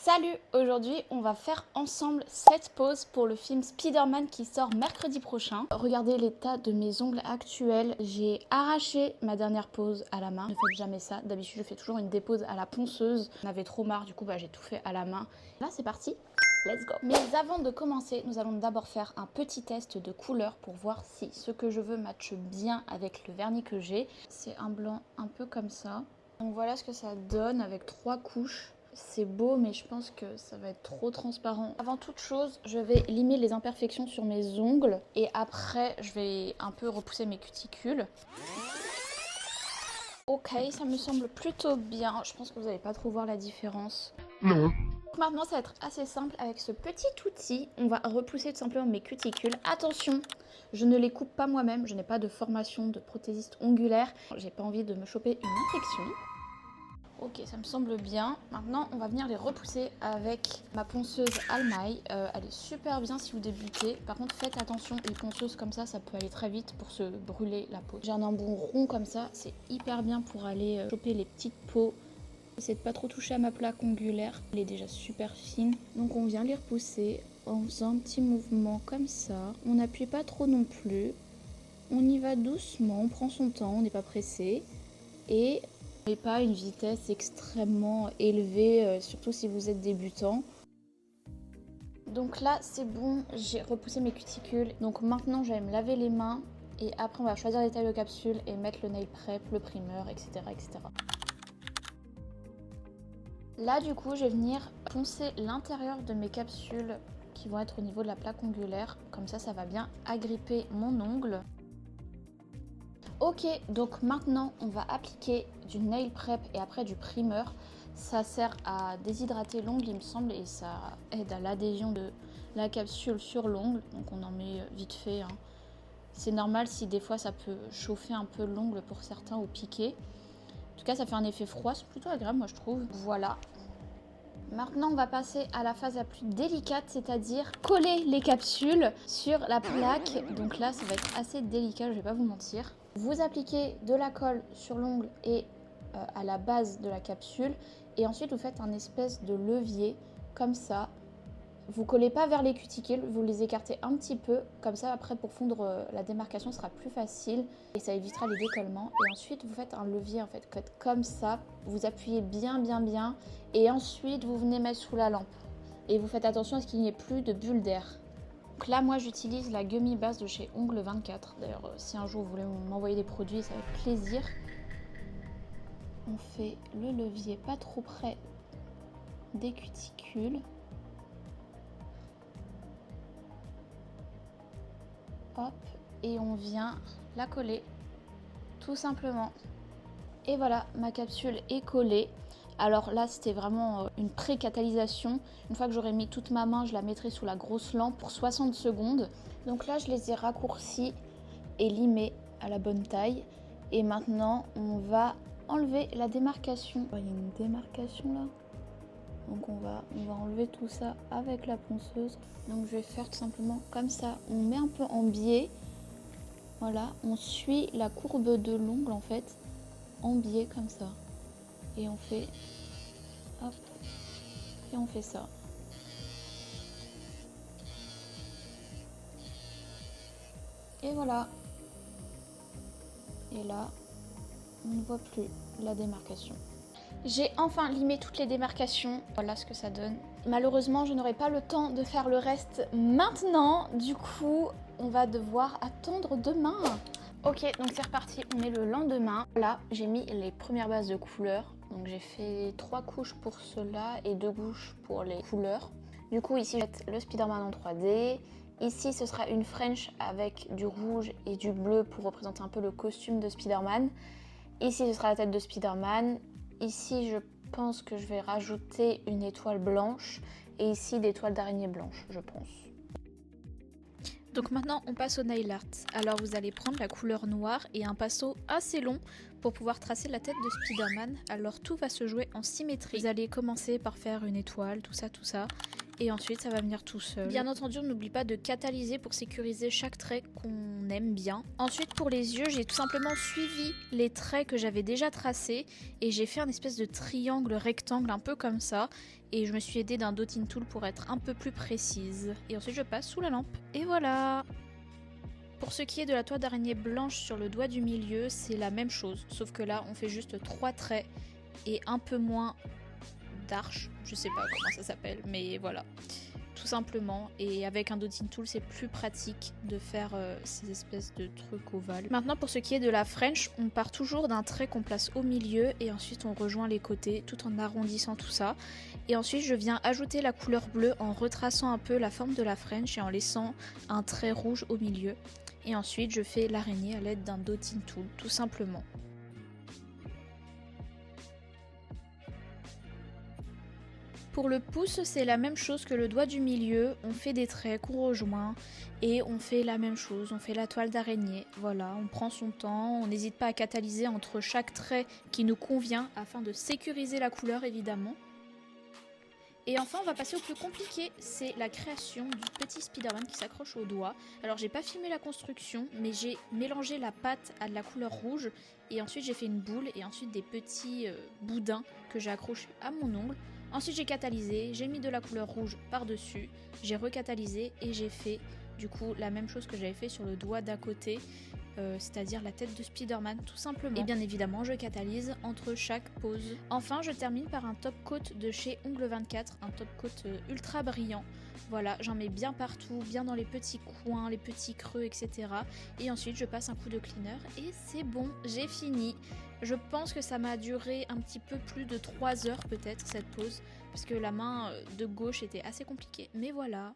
Salut! Aujourd'hui, on va faire ensemble cette pose pour le film Spider-Man qui sort mercredi prochain. Regardez l'état de mes ongles actuels. J'ai arraché ma dernière pose à la main. Ne faites jamais ça. D'habitude, je fais toujours une dépose à la ponceuse. J'en avais trop marre, du coup, j'ai tout fait à la main. Là, c'est parti. Let's go! Mais avant de commencer, nous allons d'abord faire un petit test de couleur pour voir si ce que je veux matche bien avec le vernis que j'ai. C'est un blanc un peu comme ça. Donc voilà ce que ça donne avec 3 couches. C'est beau, mais je pense que ça va être trop transparent. Avant toute chose, je vais limer les imperfections sur mes ongles. Et après, je vais un peu repousser mes cuticules. Ok, ça me semble plutôt bien. Je pense que vous n'allez pas trop voir la différence. Non. Maintenant, ça va être assez simple. Avec ce petit outil, on va repousser tout simplement mes cuticules. Attention, je ne les coupe pas moi-même. Je n'ai pas de formation de prothésiste ongulaire. J'ai pas envie de me choper une infection. Ok, ça me semble bien. Maintenant, on va venir les repousser avec ma ponceuse Almaille. Elle est super bien si vous débutez. Par contre, faites attention, les ponceuses comme ça peut aller très vite pour se brûler la peau. J'ai un embout rond comme ça, c'est hyper bien pour aller choper les petites peaux. Essayez de pas trop toucher à ma plaque ongulaire. Elle est déjà super fine. Donc on vient les repousser en faisant un petit mouvement comme ça. On n'appuie pas trop non plus. On y va doucement, on prend son temps, on n'est pas pressé. Et pas une vitesse extrêmement élevée, surtout si vous êtes débutant. Donc là c'est bon, j'ai repoussé mes cuticules. Donc maintenant je vais me laver les mains et après on va choisir les tailles de capsules et mettre le nail prep, le primer, etc. etc. Là du coup je vais venir poncer l'intérieur de mes capsules qui vont être au niveau de la plaque ongulaire. Comme ça va bien agripper mon ongle. Ok, donc maintenant on va appliquer du nail prep et après du primer. Ça sert à déshydrater l'ongle il me semble et ça aide à l'adhésion de la capsule sur l'ongle. Donc on en met vite fait. C'est normal si des fois ça peut chauffer un peu l'ongle pour certains ou piquer. En tout cas ça fait un effet froid, c'est plutôt agréable moi je trouve. Voilà. Maintenant on va passer à la phase la plus délicate, c'est-à-dire coller les capsules sur la plaque. Donc là ça va être assez délicat, je vais pas vous mentir. Vous appliquez de la colle sur l'ongle et à la base de la capsule et ensuite vous faites un espèce de levier comme ça. Vous collez pas vers les cuticules, vous les écartez un petit peu, comme ça après pour fondre la démarcation sera plus facile et ça évitera les décollements. Et ensuite vous faites un levier en fait, comme ça, vous appuyez bien et ensuite vous venez mettre sous la lampe. Et vous faites attention à ce qu'il n'y ait plus de bulles d'air. Donc là moi j'utilise la gummy base de chez Ongle 24. D'ailleurs si un jour vous voulez m'envoyer des produits, ça va être plaisir. On fait le levier pas trop près des cuticules. Hop, et on vient la coller tout simplement. Et voilà, ma capsule est collée. Alors là c'était vraiment une pré-catalysation. Une fois que j'aurai mis toute ma main, je la mettrai sous la grosse lampe pour 60 secondes. Donc là je les ai raccourcis et limés à la bonne taille. Et maintenant on va enlever la démarcation. Il y a une démarcation là. Donc on va enlever tout ça avec la ponceuse. Donc je vais faire tout simplement comme ça. On met un peu en biais. Voilà, on suit la courbe de l'ongle en fait. En biais comme ça. Et on fait... Hop. Et on fait ça. Et voilà. Et là, on ne voit plus la démarcation. J'ai enfin limé toutes les démarcations, voilà ce que ça donne. Malheureusement, je n'aurai pas le temps de faire le reste maintenant. Du coup, on va devoir attendre demain. Ok, donc c'est reparti, on est le lendemain. Là, j'ai mis les premières bases de couleurs. Donc j'ai fait 3 couches pour cela et 2 couches pour les couleurs. Du coup, ici, je vais mettre le Spider-Man en 3D. Ici, ce sera une French avec du rouge et du bleu pour représenter un peu le costume de Spider-Man. Ici, ce sera la tête de Spider-Man. Ici, je pense que je vais rajouter une étoile blanche et ici des toiles d'araignée blanche, je pense. Donc maintenant, on passe au nail art. Alors vous allez prendre la couleur noire et un pinceau assez long pour pouvoir tracer la tête de Spider-Man. Alors tout va se jouer en symétrie. Vous allez commencer par faire une étoile, tout ça. et ensuite ça va venir tout seul. Bien entendu, on n'oublie pas de catalyser pour sécuriser chaque trait qu'on aime bien. Ensuite pour les yeux, j'ai tout simplement suivi les traits que j'avais déjà tracés et j'ai fait un espèce de triangle rectangle un peu comme ça, et je me suis aidée d'un dotting tool pour être un peu plus précise. Et ensuite je passe sous la lampe et voilà. Pour ce qui est de la toile d'araignée blanche sur le doigt du milieu, c'est la même chose, sauf que là on fait juste 3 traits et un peu moins d'arche, je sais pas comment ça s'appelle, mais voilà, tout simplement. Et avec un dotting tool c'est plus pratique de faire ces espèces de trucs ovales. Maintenant pour ce qui est de la French, on part toujours d'un trait qu'on place au milieu et ensuite on rejoint les côtés tout en arrondissant tout ça. Et ensuite je viens ajouter la couleur bleue en retraçant un peu la forme de la French et en laissant un trait rouge au milieu. Et ensuite je fais l'araignée à l'aide d'un dotting tool tout simplement. Pour le pouce, c'est la même chose que le doigt du milieu, on fait des traits qu'on rejoint et on fait la même chose, on fait la toile d'araignée. Voilà, on prend son temps, on n'hésite pas à catalyser entre chaque trait qui nous convient afin de sécuriser la couleur évidemment. Et enfin on va passer au plus compliqué, c'est la création du petit Spider-Man qui s'accroche au doigt. Alors j'ai pas filmé la construction, mais j'ai mélangé la pâte à de la couleur rouge et ensuite j'ai fait une boule et ensuite des petits boudins que j'ai accrochés à mon ongle. Ensuite j'ai catalysé, j'ai mis de la couleur rouge par-dessus, j'ai recatalysé et j'ai fait du coup la même chose que j'avais fait sur le doigt d'à côté, c'est-à-dire la tête de Spider-Man tout simplement. Et bien évidemment je catalyse entre chaque pose. Enfin je termine par un top coat de chez Ongle 24, un top coat ultra brillant. Voilà, j'en mets bien partout, bien dans les petits coins, les petits creux, etc. Et ensuite je passe un coup de cleaner et c'est bon, j'ai fini. Je pense que ça m'a duré un petit peu plus de 3 heures peut-être cette pose, parce que la main de gauche était assez compliquée, mais voilà.